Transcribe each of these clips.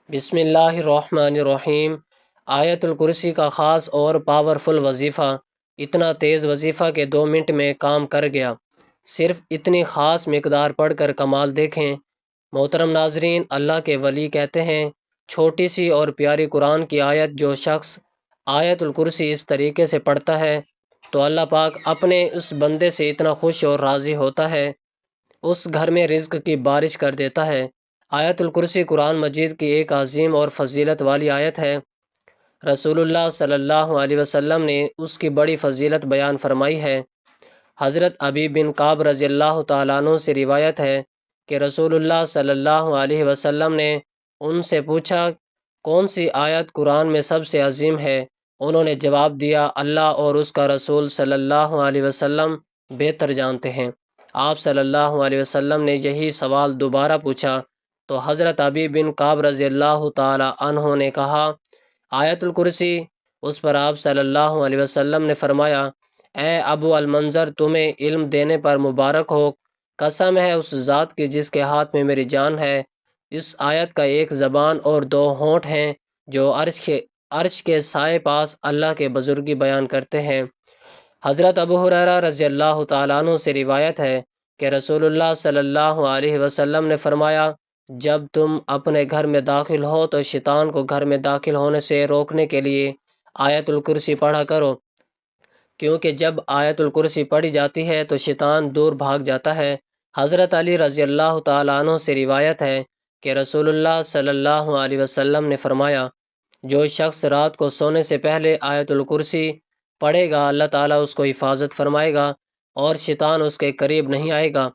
بسم اللہ الرحمن الرحیم۔ آیت الکرسی کا خاص اور پاورفل وظیفہ، اتنا تیز وظیفہ کہ 2 منٹ میں کام کر گیا۔ صرف اتنی خاص مقدار پڑھ کر کمال دیکھیں۔ محترم ناظرین، اللہ کے ولی کہتے ہیں چھوٹی سی اور پیاری قرآن کی آیت جو شخص آیت الکرسی اس طریقے سے پڑھتا ہے تو اللہ پاک اپنے اس بندے سے اتنا خوش اور راضی ہوتا ہے، اس گھر میں رزق کی بارش کر دیتا ہے۔ آیت الکرسی قرآن مجید کی ایک عظیم اور فضیلت والی آیت ہے۔ رسول اللہ صلی اللہ علیہ وسلم نے اس کی بڑی فضیلت بیان فرمائی ہے۔ حضرت ابی بن کعب رضی اللہ تعالیٰ عنہ سے روایت ہے کہ رسول اللہ صلی اللہ علیہ وسلم نے ان سے پوچھا کون سی آیت قرآن میں سب سے عظیم ہے؟ انہوں نے جواب دیا اللہ اور اس کا رسول صلی اللہ علیہ وسلم بہتر جانتے ہیں۔ آپ صلی اللہ علیہ وسلم نے یہی سوال دوبارہ پوچھا تو حضرت ابی بن کعب رضی اللہ تعالیٰ عنہ نے کہا آیت الکرسی۔ اس پر آپ صلی اللہ علیہ وسلم نے فرمایا اے ابو المنظر، تمہیں علم دینے پر مبارک ہو، قسم ہے اس ذات کی جس کے ہاتھ میں میری جان ہے، اس آیت کا ایک زبان اور 2 ہونٹ ہیں جو عرش کے سائے پاس اللہ کے بزرگی بیان کرتے ہیں۔ حضرت ابو ہریرہ رضی اللہ تعالیٰ عنہ سے روایت ہے کہ رسول اللہ صلی اللہ علیہ وسلم نے فرمایا جب تم اپنے گھر میں داخل ہو تو شیطان کو گھر میں داخل ہونے سے روکنے کے لیے آیت الکرسی پڑھا کرو، کیونکہ جب آیت الکرسی پڑھی جاتی ہے تو شیطان دور بھاگ جاتا ہے۔ حضرت علی رضی اللہ تعالیٰ عنہ سے روایت ہے کہ رسول اللہ صلی اللہ علیہ وسلم نے فرمایا جو شخص رات کو سونے سے پہلے آیت الکرسی پڑھے گا اللہ تعالیٰ اس کو حفاظت فرمائے گا اور شیطان اس کے قریب نہیں آئے گا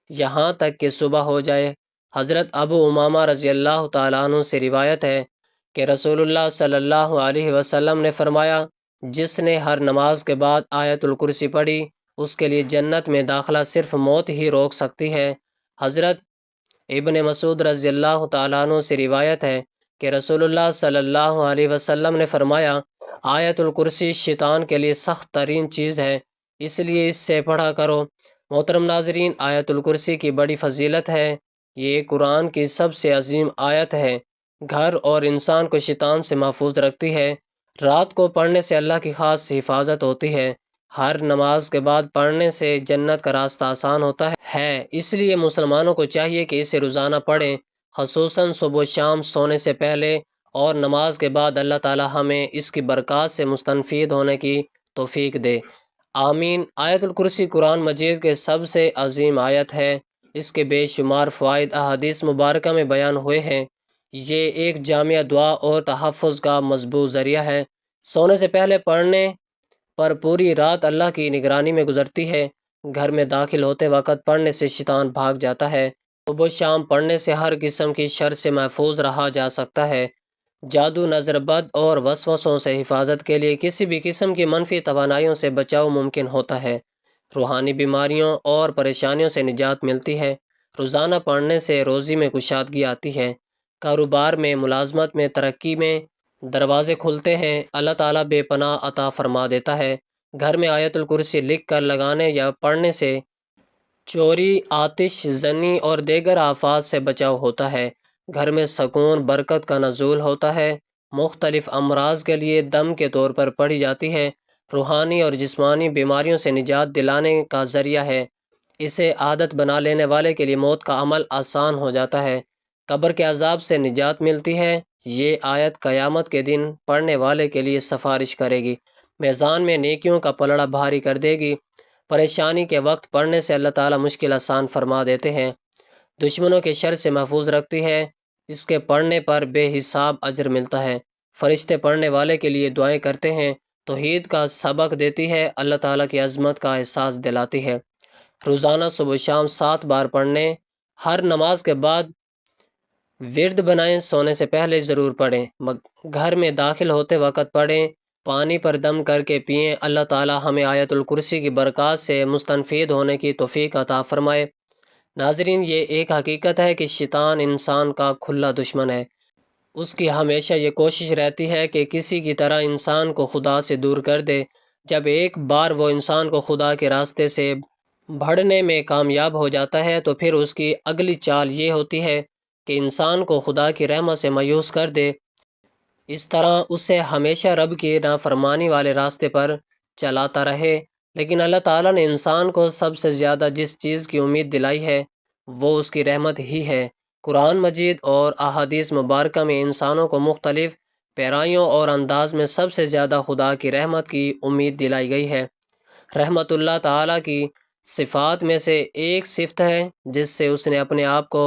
یہاں تک کہ صبح ہو جائے۔ حضرت ابو امامہ رضی اللہ تعالیٰ عنہ سے روایت ہے کہ رسول اللہ صلی اللہ علیہ وسلم نے فرمایا جس نے ہر نماز کے بعد آیت الکرسی پڑھی اس کے لیے جنت میں داخلہ صرف موت ہی روک سکتی ہے۔ حضرت ابن مسعود رضی اللہ تعالیٰ عنہ سے روایت ہے کہ رسول اللہ صلی اللہ علیہ وسلم نے فرمایا آیت الکرسی شیطان کے لیے سخت ترین چیز ہے، اس لیے اس سے پڑھا کرو۔ محترم ناظرین، آیت الکرسی کی بڑی فضیلت ہے، یہ قرآن کی سب سے عظیم آیت ہے، گھر اور انسان کو شیطان سے محفوظ رکھتی ہے۔ رات کو پڑھنے سے اللہ کی خاص حفاظت ہوتی ہے، ہر نماز کے بعد پڑھنے سے جنت کا راستہ آسان ہوتا ہے، اس لیے مسلمانوں کو چاہیے کہ اسے روزانہ پڑھیں، خصوصاً صبح و شام سونے سے پہلے اور نماز کے بعد۔ اللہ تعالی ہمیں اس کی برکات سے مستفید ہونے کی توفیق دے، آمین۔ آیت الکرسی قرآن مجید کے سب سے عظیم آیت ہے، اس کے بے شمار فوائد احادیث مبارکہ میں بیان ہوئے ہیں۔ یہ ایک جامع دعا اور تحفظ کا مضبوط ذریعہ ہے۔ سونے سے پہلے پڑھنے پر پوری رات اللہ کی نگرانی میں گزرتی ہے۔ گھر میں داخل ہوتے وقت پڑھنے سے شیطان بھاگ جاتا ہے۔ صبح و شام پڑھنے سے ہر قسم کی شر سے محفوظ رہا جا سکتا ہے۔ جادو، نظر بد اور وسوسوں سے حفاظت کے لیے کسی بھی قسم کی منفی توانائیوں سے بچاؤ ممکن ہوتا ہے۔ روحانی بیماریوں اور پریشانیوں سے نجات ملتی ہے۔ روزانہ پڑھنے سے روزی میں کشادگی آتی ہے، کاروبار میں، ملازمت میں، ترقی میں دروازے کھلتے ہیں، اللہ تعالیٰ بے پناہ عطا فرما دیتا ہے۔ گھر میں آیت الکرسی لکھ کر لگانے یا پڑھنے سے چوری، آتش زنی اور دیگر آفات سے بچاؤ ہوتا ہے۔ گھر میں سکون، برکت کا نزول ہوتا ہے۔ مختلف امراض کے لیے دم کے طور پر پڑھی جاتی ہے۔ روحانی اور جسمانی بیماریوں سے نجات دلانے کا ذریعہ ہے۔ اسے عادت بنا لینے والے کے لیے موت کا عمل آسان ہو جاتا ہے۔ قبر کے عذاب سے نجات ملتی ہے۔ یہ آیت قیامت کے دن پڑھنے والے کے لیے سفارش کرے گی، میزان میں نیکیوں کا پلڑا بھاری کر دے گی۔ پریشانی کے وقت پڑھنے سے اللہ تعالیٰ مشکل آسان فرما دیتے ہیں۔ دشمنوں کے شر سے محفوظ رکھتی ہے، اس کے پڑھنے پر بے حساب اجر ملتا ہے۔ فرشتے پڑھنے والے کے لیے دعائیں کرتے ہیں، توحید کا سبق دیتی ہے، اللہ تعالیٰ کی عظمت کا احساس دلاتی ہے۔ روزانہ صبح و شام 7 بار پڑھنے، ہر نماز کے بعد ورد بنائیں، سونے سے پہلے ضرور پڑھیں، گھر میں داخل ہوتے وقت پڑھیں، پانی پر دم کر کے پئیں۔ اللہ تعالیٰ ہمیں آیت الکرسی کی برکات سے مستفید ہونے کی توفیق عطا فرمائے۔ ناظرین، یہ ایک حقیقت ہے کہ شیطان انسان کا کھلا دشمن ہے۔ اس کی ہمیشہ یہ کوشش رہتی ہے کہ کسی کی طرح انسان کو خدا سے دور کر دے۔ جب ایک بار وہ انسان کو خدا کے راستے سے بڑھنے میں کامیاب ہو جاتا ہے تو پھر اس کی اگلی چال یہ ہوتی ہے کہ انسان کو خدا کی رحمت سے مایوس کر دے، اس طرح اسے ہمیشہ رب کی نافرمانی والے راستے پر چلاتا رہے۔ لیکن اللہ تعالیٰ نے انسان کو سب سے زیادہ جس چیز کی امید دلائی ہے وہ اس کی رحمت ہی ہے۔ قرآن مجید اور احادیث مبارکہ میں انسانوں کو مختلف پیرائیوں اور انداز میں سب سے زیادہ خدا کی رحمت کی امید دلائی گئی ہے۔ رحمت اللہ تعالیٰ کی صفات میں سے ایک صفت ہے جس سے اس نے اپنے آپ کو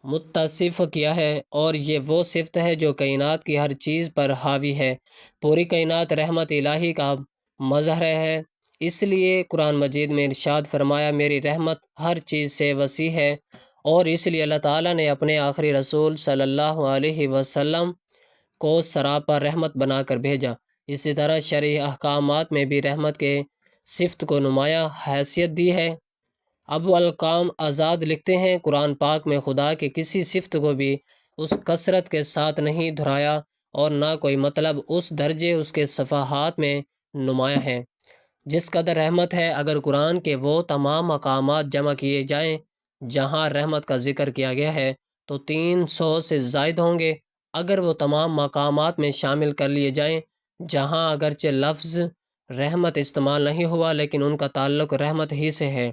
متصف کیا ہے، اور یہ وہ صفت ہے جو کائنات کی ہر چیز پر حاوی ہے۔ پوری کائنات رحمت الہی کا مظہر ہے۔ اس لیے قرآن مجید میں ارشاد فرمایا، میری رحمت ہر چیز سے وسیع ہے، اور اس لیے اللہ تعالیٰ نے اپنے آخری رسول صلی اللہ علیہ وسلم کو سراپا رحمت بنا کر بھیجا۔ اسی طرح شرعی احکامات میں بھی رحمت کے صفت کو نمایاں حیثیت دی ہے۔ ابو القام آزاد لکھتے ہیں، قرآن پاک میں خدا کی کسی صفت کو بھی اس کثرت کے ساتھ نہیں دہرایا، اور نہ کوئی مطلب اس درجے اس کے صفحات میں نمایاں ہے جس قدر رحمت ہے۔ اگر قرآن کے وہ تمام مقامات جمع کیے جائیں جہاں رحمت کا ذکر کیا گیا ہے تو 300 سے زائد ہوں گے۔ اگر وہ تمام مقامات میں شامل کر لیے جائیں جہاں اگرچہ لفظ رحمت استعمال نہیں ہوا لیکن ان کا تعلق رحمت ہی سے ہے،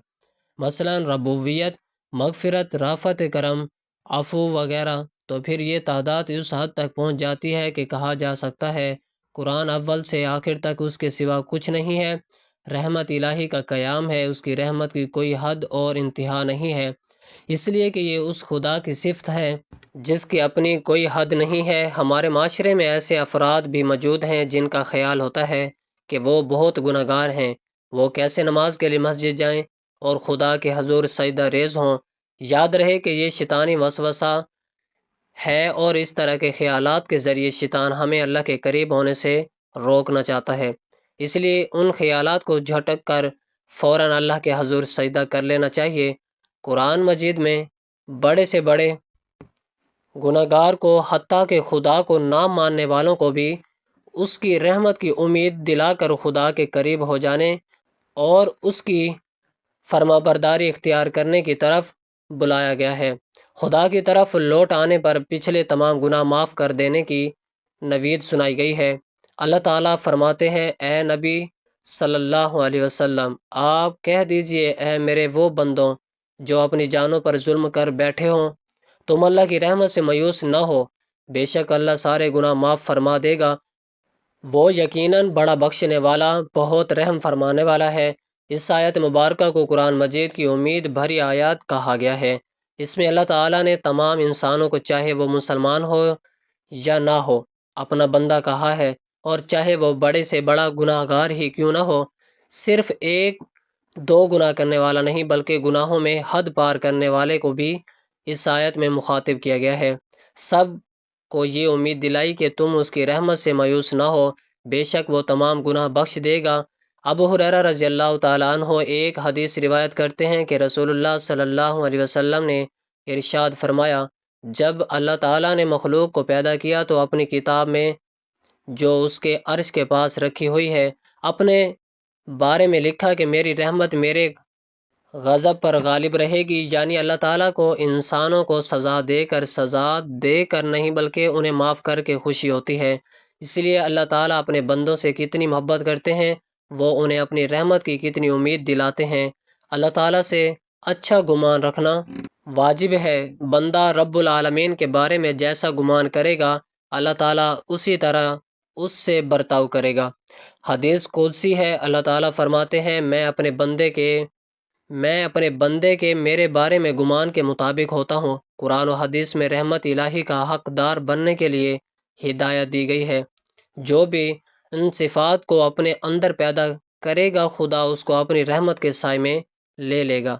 مثلا ربوبیت، مغفرت، رافت کرم، عفو وغیرہ، تو پھر یہ تعداد اس حد تک پہنچ جاتی ہے کہ کہا جا سکتا ہے قرآن اول سے آخر تک اس کے سوا کچھ نہیں ہے۔ رحمت الہی کا قیام ہے، اس کی رحمت کی کوئی حد اور انتہا نہیں ہے، اس لیے کہ یہ اس خدا کی صفت ہے جس کی اپنی کوئی حد نہیں ہے۔ ہمارے معاشرے میں ایسے افراد بھی موجود ہیں جن کا خیال ہوتا ہے کہ وہ بہت گناہ گار ہیں، وہ کیسے نماز کے لیے مسجد جائیں اور خدا کے حضور سجدہ ریز ہوں۔ یاد رہے کہ یہ شیطانی وسوسہ ہے، اور اس طرح کے خیالات کے ذریعے شیطان ہمیں اللہ کے قریب ہونے سے روکنا چاہتا ہے۔ اس لیے ان خیالات کو جھٹک کر فوراً اللہ کے حضور سجدہ کر لینا چاہیے۔ قرآن مجید میں بڑے سے بڑے گناہ گار کو، حتیٰ کہ خدا کو نہ ماننے والوں کو بھی اس کی رحمت کی امید دلا کر خدا کے قریب ہو جانے اور اس کی فرما برداری اختیار کرنے کی طرف بلایا گیا ہے۔ خدا کی طرف لوٹ آنے پر پچھلے تمام گناہ معاف کر دینے کی نوید سنائی گئی ہے۔ اللہ تعالیٰ فرماتے ہیں، اے نبی صلی اللہ علیہ وسلم، آپ کہہ دیجئے، اے میرے وہ بندوں جو اپنی جانوں پر ظلم کر بیٹھے ہوں، تم اللہ کی رحمت سے مایوس نہ ہو، بے شک اللہ سارے گناہ معاف فرما دے گا، وہ یقیناً بڑا بخشنے والا، بہت رحم فرمانے والا ہے۔ اس آیت مبارکہ کو قرآن مجید کی امید بھری آیات کہا گیا ہے۔ اس میں اللہ تعالیٰ نے تمام انسانوں کو، چاہے وہ مسلمان ہو یا نہ ہو، اپنا بندہ کہا ہے، اور چاہے وہ بڑے سے بڑا گناہ گار ہی کیوں نہ ہو، صرف ایک دو گناہ کرنے والا نہیں بلکہ گناہوں میں حد پار کرنے والے کو بھی اس آیت میں مخاطب کیا گیا ہے۔ سب کو یہ امید دلائی کہ تم اس کی رحمت سے مایوس نہ ہو، بے شک وہ تمام گناہ بخش دے گا۔ ابو ہریرہ رضی اللہ تعالیٰ عنہ ایک حدیث روایت کرتے ہیں کہ رسول اللہ صلی اللہ علیہ وسلم نے ارشاد فرمایا، جب اللہ تعالیٰ نے مخلوق کو پیدا کیا تو اپنی کتاب میں جو اس کے عرش کے پاس رکھی ہوئی ہے اپنے بارے میں لکھا کہ میری رحمت میرے غضب پر غالب رہے گی، یعنی اللہ تعالیٰ کو انسانوں کو سزا دے کر نہیں بلکہ انہیں معاف کر کے خوشی ہوتی ہے۔ اس لیے اللہ تعالیٰ اپنے بندوں سے کتنی محبت کرتے ہیں، وہ انہیں اپنی رحمت کی کتنی امید دلاتے ہیں۔ اللہ تعالیٰ سے اچھا گمان رکھنا واجب ہے۔ بندہ رب العالمین کے بارے میں جیسا گمان کرے گا اللہ تعالیٰ اسی طرح اس سے برتاؤ کرے گا۔ حدیث قدسی ہے، اللہ تعالیٰ فرماتے ہیں، میں اپنے بندے کے میرے بارے میں گمان کے مطابق ہوتا ہوں۔ قرآن و حدیث میں رحمت الہی کا حقدار بننے کے لیے ہدایت دی گئی ہے۔ جو بھی ان صفات کو اپنے اندر پیدا کرے گا خدا اس کو اپنی رحمت کے سائے میں لے لے گا۔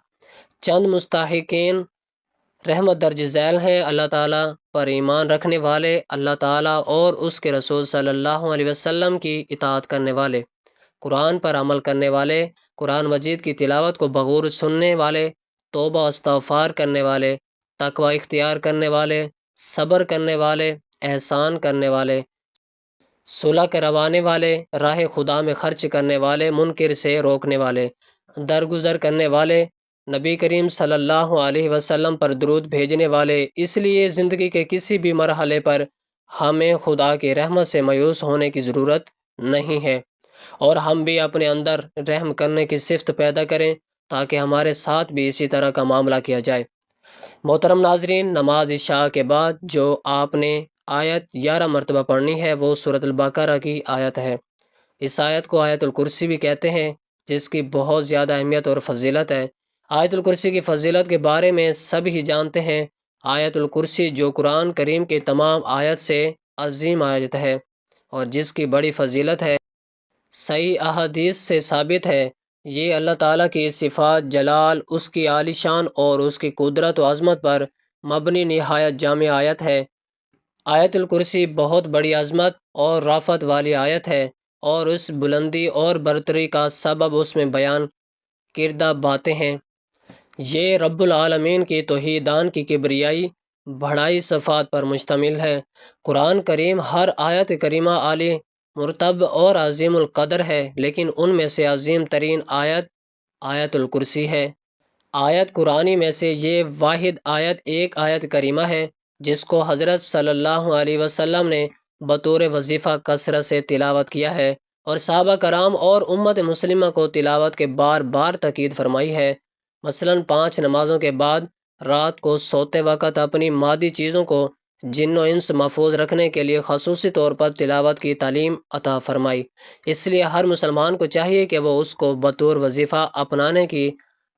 چند مستحقین رحمت درج ذیل ہیں: اللہ تعالیٰ پر ایمان رکھنے والے، اللہ تعالیٰ اور اس کے رسول صلی اللہ علیہ وسلم کی اطاعت کرنے والے، قرآن پر عمل کرنے والے، قرآن مجید کی تلاوت کو بغور سننے والے، توبہ و استغفار کرنے والے، تقوی اختیار کرنے والے، صبر کرنے والے، احسان کرنے والے، صلح کروانے والے، راہ خدا میں خرچ کرنے والے، منکر سے روکنے والے، درگزر کرنے والے، نبی کریم صلی اللہ علیہ وسلم پر درود بھیجنے والے، اس لیے زندگی کے کسی بھی مرحلے پر ہمیں خدا کی رحمت سے مایوس ہونے کی ضرورت نہیں ہے، اور ہم بھی اپنے اندر رحم کرنے کی صفت پیدا کریں تاکہ ہمارے ساتھ بھی اسی طرح کا معاملہ کیا جائے۔ محترم ناظرین، نماز عشاء کے بعد جو آپ نے آیت 11 مرتبہ پڑھنی ہے وہ سورۃ البقرہ کی آیت ہے۔ اس آیت کو آیت الکرسی بھی کہتے ہیں، جس کی بہت زیادہ اہمیت اور فضیلت ہے۔ آیت الکرسی کی فضیلت کے بارے میں سب ہی جانتے ہیں۔ آیت الکرسی جو قرآن کریم کے تمام آیت سے عظیم آیت ہے اور جس کی بڑی فضیلت ہے، صحیح احادیث سے ثابت ہے۔ یہ اللہ تعالیٰ کی صفات جلال، اس کی عالی شان اور اس کی قدرت و عظمت پر مبنی نہایت جامع آیت ہے۔ آیت الکرسی بہت بڑی عظمت اور رافت والی آیت ہے، اور اس بلندی اور برتری کا سبب اس میں بیان کردہ باتیں ہیں۔ یہ رب العالمین کی توحیدان کی کبریائی بڑائی صفات پر مشتمل ہے۔ قرآن کریم ہر آیت کریمہ عالی مرتب اور عظیم القدر ہے، لیکن ان میں سے عظیم ترین آیت آیت الکرسی ہے۔ آیت قرآنی میں سے یہ واحد آیت ایک آیت کریمہ ہے جس کو حضرت صلی اللہ علیہ وسلم نے بطور وظیفہ کثرت سے تلاوت کیا ہے، اور صحابہ کرام اور امت مسلمہ کو تلاوت کے بار بار تاکید فرمائی ہے۔ مثلاً 5 نمازوں کے بعد رات کو سوتے وقت اپنی مادی چیزوں کو جن و انس محفوظ رکھنے کے لیے خصوصی طور پر تلاوت کی تعلیم عطا فرمائی۔ اس لیے ہر مسلمان کو چاہیے کہ وہ اس کو بطور وظیفہ اپنانے کی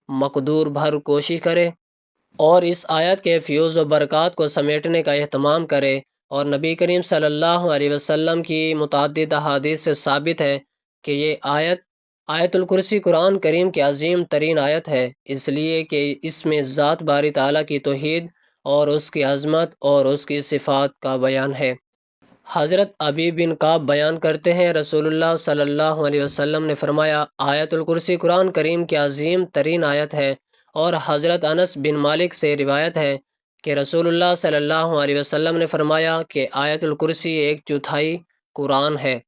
مقدور بھر کوشش کرے اور اس آیت کے فیوز و برکات کو سمیٹنے کا اہتمام کرے۔ اور نبی کریم صلی اللہ علیہ وسلم کی متعدد احادیث سے ثابت ہے کہ یہ آیت الکرسی قرآن کریم کی عظیم ترین آیت ہے، اس لیے کہ اس میں ذات باری تعالیٰ کی توحید اور اس کی عظمت اور اس کی صفات کا بیان ہے۔ حضرت ابی بن کعب بیان کرتے ہیں، رسول اللہ صلی اللہ علیہ وسلم نے فرمایا، آیت الکرسی قرآن کریم کی عظیم ترین آیت ہے۔ اور حضرت انس بن مالک سے روایت ہے کہ رسول اللہ صلی اللہ علیہ وسلم نے فرمایا کہ آیت الکرسی 1/4 قرآن ہے۔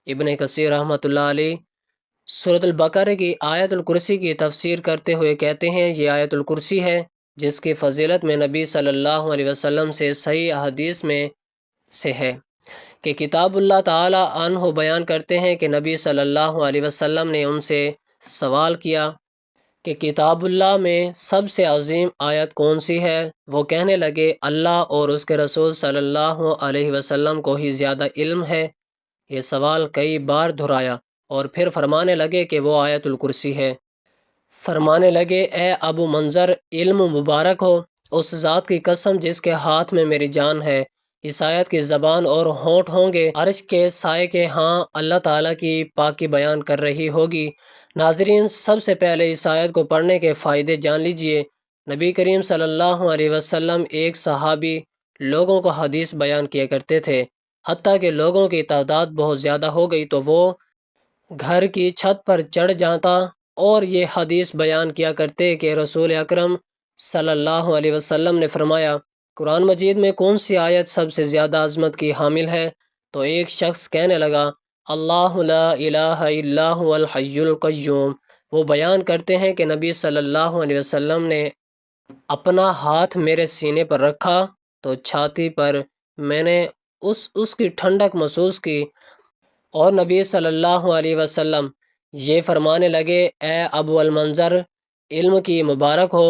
ابن کثیر رحمۃ اللہ علیہ سورۃ البقرہ کی آیت الکرسی کی تفسیر کرتے ہوئے کہتے ہیں، یہ آیت الکرسی ہے جس کی فضیلت میں نبی صلی اللہ علیہ وسلم سے صحیح احادیث میں سے ہے کہ کتاب اللہ تعالیٰ عنہ بیان کرتے ہیں کہ نبی صلی اللہ علیہ وسلم نے ان سے سوال کیا کہ کتاب اللہ میں سب سے عظیم آیت کون سی ہے؟ وہ کہنے لگے، اللہ اور اس کے رسول صلی اللہ علیہ وسلم کو ہی زیادہ علم ہے۔ یہ سوال کئی بار دہرایا اور پھر فرمانے لگے کہ وہ آیت الکرسی ہے۔ فرمانے لگے، اے ابو منظر، علم مبارک ہو اس ذات کی قسم جس کے ہاتھ میں میری جان ہے، اس آیت کی زبان اور ہونٹ ہوں گے عرش کے سائے کے ہاں اللہ تعالیٰ کی پاکی بیان کر رہی ہوگی۔ ناظرین، سب سے پہلے اس آیت کو پڑھنے کے فائدے جان لیجئے۔ نبی کریم صلی اللہ علیہ وسلم ایک صحابی لوگوں کو حدیث بیان کیا کرتے تھے، حتیٰ کہ لوگوں کی تعداد بہت زیادہ ہو گئی تو وہ گھر کی چھت پر چڑھ جاتا اور یہ حدیث بیان کیا کرتے کہ رسول اکرم صلی اللہ علیہ وسلم نے فرمایا، قرآن مجید میں کون سی آیت سب سے زیادہ عظمت کی حامل ہے؟ تو ایک شخص کہنے لگا، اللہ لا الہ الا هو الحی القیوم۔ وہ بیان کرتے ہیں کہ نبی صلی اللہ علیہ وسلم نے اپنا ہاتھ میرے سینے پر رکھا تو چھاتی پر میں نے اس کی ٹھنڈک محسوس کی، اور نبی صلی اللہ علیہ وسلم یہ فرمانے لگے، اے ابو المنظر، علم کی مبارک ہو۔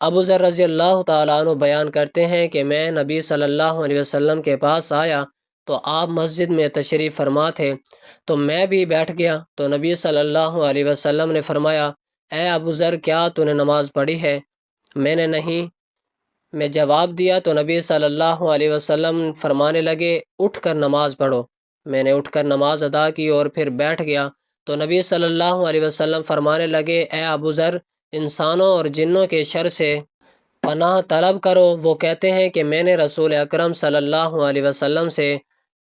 ابو ذر رضی اللہ تعالیٰ عنہ بیان کرتے ہیں کہ میں نبی صلی اللہ علیہ وسلم کے پاس آیا تو آپ مسجد میں تشریف فرما تھے، تو میں بھی بیٹھ گیا تو نبی صلی اللہ علیہ وسلم نے فرمایا، اے ابو ذر، کیا تو نے نماز پڑھی ہے؟ میں نے نہیں میں جواب دیا تو نبی صلی اللہ علیہ وسلم فرمانے لگے، اٹھ کر نماز پڑھو۔ میں نے اٹھ کر نماز ادا کی اور پھر بیٹھ گیا تو نبی صلی اللہ علیہ وسلم فرمانے لگے، اے ابو ذر، انسانوں اور جنوں کے شر سے پناہ طلب کرو۔ وہ کہتے ہیں کہ میں نے رسول اکرم صلی اللہ علیہ وسلم سے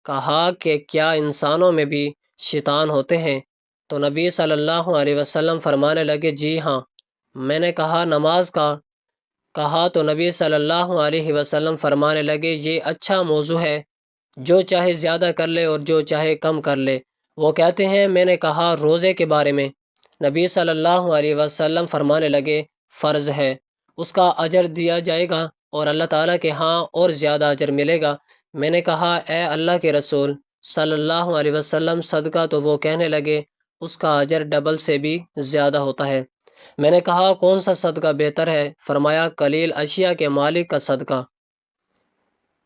کہا کہ کیا انسانوں میں بھی شیطان ہوتے ہیں؟ تو نبی صلی اللہ علیہ وسلم فرمانے لگے، جی ہاں۔ میں نے کہا نماز کا کہا تو نبی صلی اللہ علیہ وسلم فرمانے لگے، یہ اچھا موضوع ہے، جو چاہے زیادہ کر لے اور جو چاہے کم کر لے۔ وہ کہتے ہیں میں نے کہا روزے کے بارے میں؟ نبی صلی اللہ علیہ وسلم فرمانے لگے، فرض ہے، اس کا اجر دیا جائے گا اور اللہ تعالیٰ کے ہاں اور زیادہ اجر ملے گا۔ میں نے کہا اے اللہ کے رسول صلی اللہ علیہ وسلم صدقہ، تو وہ کہنے لگے اس کا اجر ڈبل سے بھی زیادہ ہوتا ہے۔ میں نے کہا کون سا صدقہ بہتر ہے؟ فرمایا قلیل اشیاء کے مالک کا صدقہ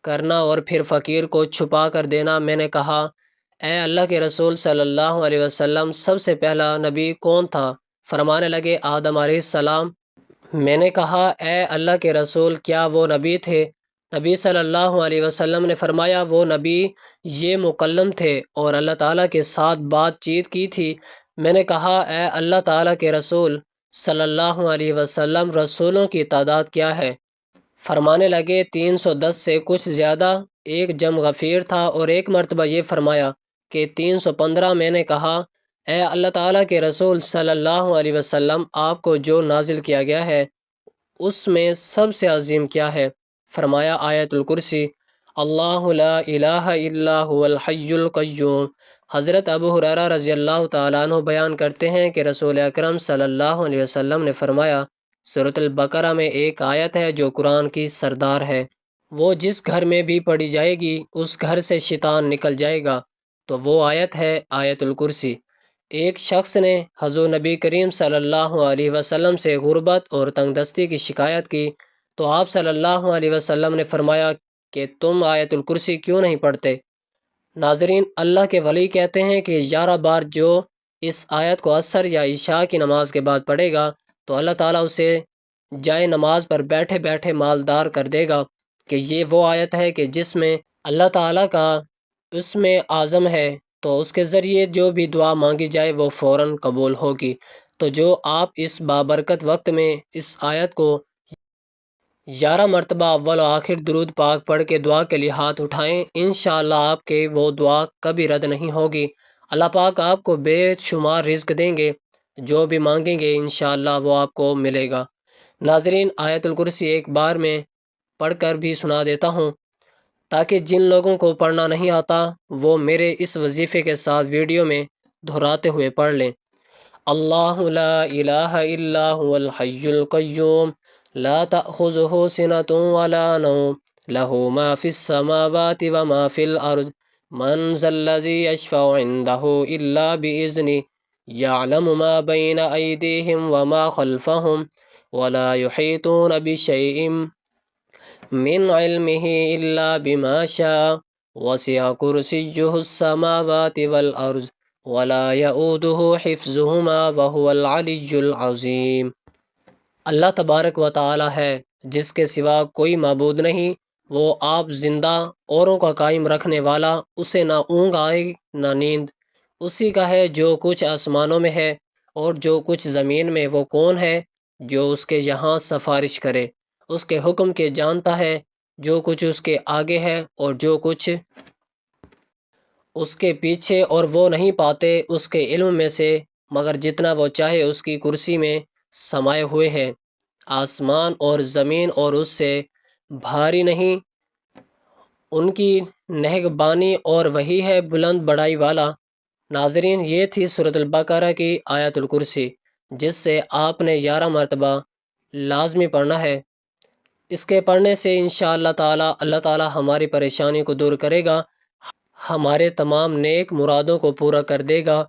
کرنا اور پھر فقیر کو چھپا کر دینا۔ میں نے کہا اے اللہ کے رسول صلی اللہ علیہ وسلم سب سے پہلا نبی کون تھا؟ فرمانے لگے آدم علیہ السلام۔ میں نے کہا اے اللہ کے رسول کیا وہ نبی تھے؟ نبی صلی اللہ علیہ وسلم نے فرمایا وہ نبی یہ مکلم تھے اور اللہ تعالیٰ کے ساتھ بات چیت کی تھی۔ میں نے کہا اے اللہ تعالیٰ کے رسول صلی اللہ علیہ وسلم رسولوں کی تعداد کیا ہے؟ فرمانے لگے 310 سے کچھ زیادہ۔ ایک جم غفیر تھا اور ایک مرتبہ یہ فرمایا کہ 315۔ میں نے کہا اے اللہ تعالیٰ کے رسول صلی اللہ علیہ وسلم آپ کو جو نازل کیا گیا ہے اس میں سب سے عظیم کیا ہے؟ فرمایا آیت الکرسی، اللہ لا الہ الا هو الحی القیوم۔ حضرت ابو ہریرہ رضی اللہ تعالیٰ عنہ بیان کرتے ہیں کہ رسول اکرم صلی اللہ علیہ وسلم نے فرمایا سورۃ البقرہ میں ایک آیت ہے جو قرآن کی سردار ہے، وہ جس گھر میں بھی پڑھی جائے گی اس گھر سے شیطان نکل جائے گا، تو وہ آیت ہے آیت الکرسی۔ ایک شخص نے حضور نبی کریم صلی اللہ علیہ وسلم سے غربت اور تنگ دستی کی شکایت کی تو آپ صلی اللہ علیہ وسلم نے فرمایا کہ تم آیت الکرسی کیوں نہیں پڑھتے؟ ناظرین، اللہ کے ولی کہتے ہیں کہ 11 بار جو اس آیت کو عصر یا عشاء کی نماز کے بعد پڑھے گا تو اللہ تعالیٰ اسے جائے نماز پر بیٹھے بیٹھے مالدار کر دے گا، کہ یہ وہ آیت ہے کہ جس میں اللہ تعالیٰ کا اس میں اعظم ہے، تو اس کے ذریعے جو بھی دعا مانگی جائے وہ فوراً قبول ہوگی۔ تو جو آپ اس بابرکت وقت میں اس آیت کو 11 مرتبہ اول و آخر درود پاک پڑھ کے دعا کے لیے ہاتھ اٹھائیں، انشاءاللہ آپ کے وہ دعا کبھی رد نہیں ہوگی۔ اللہ پاک آپ کو بے شمار رزق دیں گے، جو بھی مانگیں گے انشاءاللہ وہ آپ کو ملے گا۔ ناظرین، آیت الکرسی ایک بار میں پڑھ کر بھی سنا دیتا ہوں تاکہ جن لوگوں کو پڑھنا نہیں آتا وہ میرے اس وظیفے کے ساتھ ویڈیو میں دہراتے ہوئے پڑھ لیں۔ اللہ لا الہ الا هو الحی القیوم لا تأخذه سنة ولا نوم له ما في السماوات وما في الأرض من ذا الذي يشفع عنده إلا بإذنه يعلم ما بين أيديهم وما خلفهم ولا يحيطون بشيء من علمه إلا بما شاء وسع كرسيه السماوات والأرض ولا يؤوده حفظهما وهو العلی العظیم۔ اللہ تبارک و تعالی ہے جس کے سوا کوئی معبود نہیں، وہ آپ زندہ اوروں کا قائم رکھنے والا، اسے نہ اونگ آئے نہ نیند، اسی کا ہے جو کچھ آسمانوں میں ہے اور جو کچھ زمین میں۔ وہ کون ہے جو اس کے یہاں سفارش کرے؟ اس کے حکم کے جانتا ہے جو کچھ اس کے آگے ہے اور جو کچھ اس کے پیچھے، اور وہ نہیں پاتے اس کے علم میں سے مگر جتنا وہ چاہے۔ اس کی کرسی میں سمائے ہوئے ہے آسمان اور زمین اور اس سے بھاری نہیں، ان کی نگہبانی اور وہی ہے بلند بڑائی والا۔ ناظرین، یہ تھی سورۃ البقرہ کی آیت الکرسی جس سے آپ نے 11 مرتبہ لازمی پڑھنا ہے۔ اس کے پڑھنے سے انشاءاللہ تعالی اللہ تعالی ہماری پریشانی کو دور کرے گا، ہمارے تمام نیک مرادوں کو پورا کر دے گا،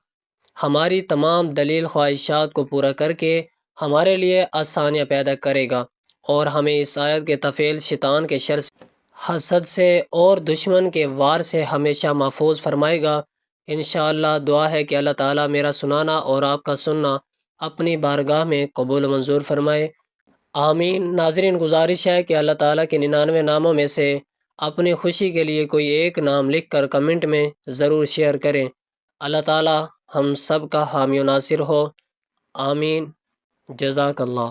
ہماری تمام دلیل خواہشات کو پورا کر کے ہمارے لیے آسانیاں پیدا کرے گا، اور ہمیں اس آیت کے طفیل شیطان کے شر سے، حسد سے اور دشمن کے وار سے ہمیشہ محفوظ فرمائے گا۔ انشاءاللہ دعا ہے کہ اللہ تعالیٰ میرا سنانا اور آپ کا سننا اپنی بارگاہ میں قبول و منظور فرمائے، آمین۔ ناظرین، گزارش ہے کہ اللہ تعالیٰ کے 99 ناموں میں سے اپنی خوشی کے لیے کوئی ایک نام لکھ کر کمنٹ میں ضرور شیئر کریں۔ اللہ تعالیٰ ہم سب کا حامی و ناصر ہو، آمین۔ جزاک اللہ۔